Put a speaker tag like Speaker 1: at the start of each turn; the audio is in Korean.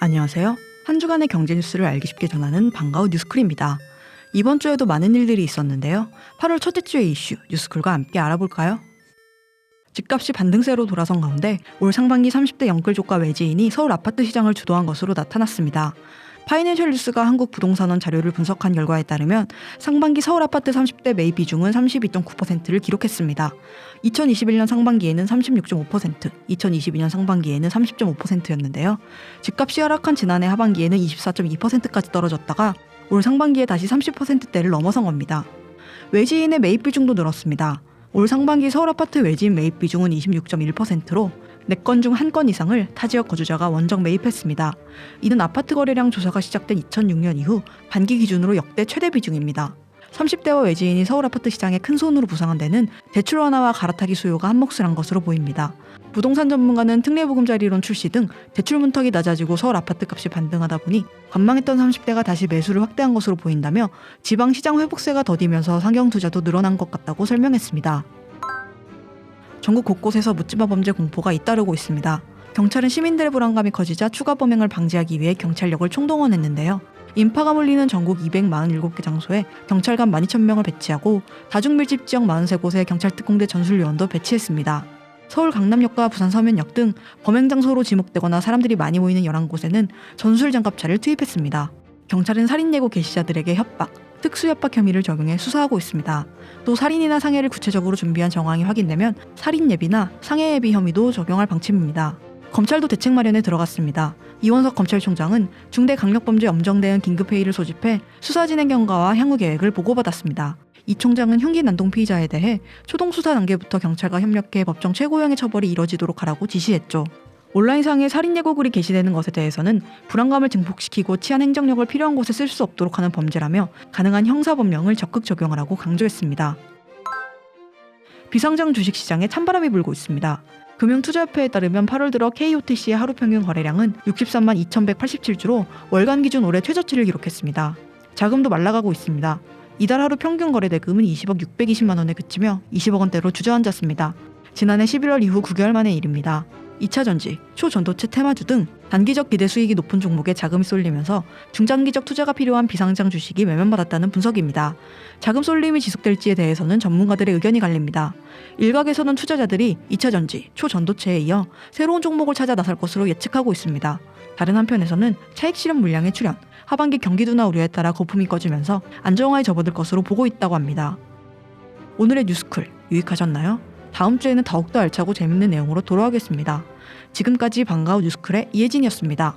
Speaker 1: 안녕하세요. 한 주간의 경제 뉴스를 알기 쉽게 전하는 반가운 뉴스쿨입니다. 이번 주에도 많은 일들이 있었는데요. 8월 첫째 주의 이슈 뉴스쿨과 함께 알아볼까요? 집값이 반등세로 돌아선 가운데 올 상반기 30대 영끌족과 외지인이 서울 아파트 시장을 주도한 것으로 나타났습니다. 파이낸셜 뉴스가 한국부동산원 자료를 분석한 결과에 따르면 상반기 서울 아파트 30대 매입 비중은 32.9%를 기록했습니다. 2021년 상반기에는 36.5%, 2022년 상반기에는 30.5%였는데요. 집값이 하락한 지난해 하반기에는 24.2%까지 떨어졌다가 올 상반기에 다시 30%대를 넘어선 겁니다. 외지인의 매입 비중도 늘었습니다. 올 상반기 서울 아파트 외지인 매입 비중은 26.1%로 4건 중 1건 이상을 타지역 거주자가 원정 매입했습니다. 이는 아파트 거래량 조사가 시작된 2006년 이후 반기 기준으로 역대 최대 비중입니다. 30대와 외지인이 서울 아파트 시장에 큰 손으로 부상한 데는 대출 완화와 갈아타기 수요가 한몫을 한 것으로 보입니다. 부동산 전문가는 특례보금자리론 출시 등 대출 문턱이 낮아지고 서울 아파트 값이 반등하다 보니 관망했던 30대가 다시 매수를 확대한 것으로 보인다며 지방 시장 회복세가 더디면서 상경 투자도 늘어난 것 같다고 설명했습니다. 전국 곳곳에서 묻지마 범죄 공포가 잇따르고 있습니다. 경찰은 시민들의 불안감이 커지자 추가 범행을 방지하기 위해 경찰력을 총동원했는데요. 인파가 몰리는 전국 247개 장소에 경찰관 12,000명을 배치하고 다중밀집 지역 43곳에 경찰특공대 전술요원도 배치했습니다. 서울 강남역과 부산 서면역 등 범행 장소로 지목되거나 사람들이 많이 모이는 11곳에는 전술장갑차를 투입했습니다. 경찰은 살인 예고 게시자들에게 협박, 특수협박 혐의를 적용해 수사하고 있습니다. 또 살인이나 상해를 구체적으로 준비한 정황이 확인되면 살인 예비나 상해 예비 혐의도 적용할 방침입니다. 검찰도 대책 마련에 들어갔습니다. 이원석 검찰총장은 중대강력범죄 엄정대응 긴급회의를 소집해 수사 진행 경과와 향후 계획을 보고받았습니다. 이 총장은 흉기 난동 피의자에 대해 초동수사 단계부터 경찰과 협력해 법정 최고형의 처벌이 이뤄지도록 하라고 지시했죠. 온라인상에 살인 예고글이 게시되는 것에 대해서는 불안감을 증폭시키고 치안 행정력을 필요한 곳에 쓸 수 없도록 하는 범죄라며 가능한 형사법령을 적극 적용하라고 강조했습니다. 비상장 주식시장에 찬바람이 불고 있습니다. 금융투자협회에 따르면 8월 들어 KOTC의 하루 평균 거래량은 63만 2,187주로 월간 기준 올해 최저치를 기록했습니다. 자금도 말라가고 있습니다. 이달 하루 평균 거래 대금은 20억 620만 원에 그치며 20억 원대로 주저앉았습니다. 지난해 11월 이후 9개월 만의 일입니다. 2차전지, 초전도체 테마주 등 단기적 기대 수익이 높은 종목에 자금이 쏠리면서 중장기적 투자가 필요한 비상장 주식이 매면받았다는 분석입니다. 자금 쏠림이 지속될지에 대해서는 전문가들의 의견이 갈립니다. 일각에서는 투자자들이 2차전지, 초전도체에 이어 새로운 종목을 찾아 나설 것으로 예측하고 있습니다. 다른 한편에서는 차익 실현 물량의 출현, 하반기 경기 둔화 우려에 따라 거품이 꺼지면서 안정화에 접어들 것으로 보고 있다고 합니다. 오늘의 뉴스쿨 유익하셨나요? 다음 주에는 더욱더 알차고 재밌는 내용으로 돌아오겠습니다. 지금까지 반가운 뉴스쿨의 이혜진이었습니다.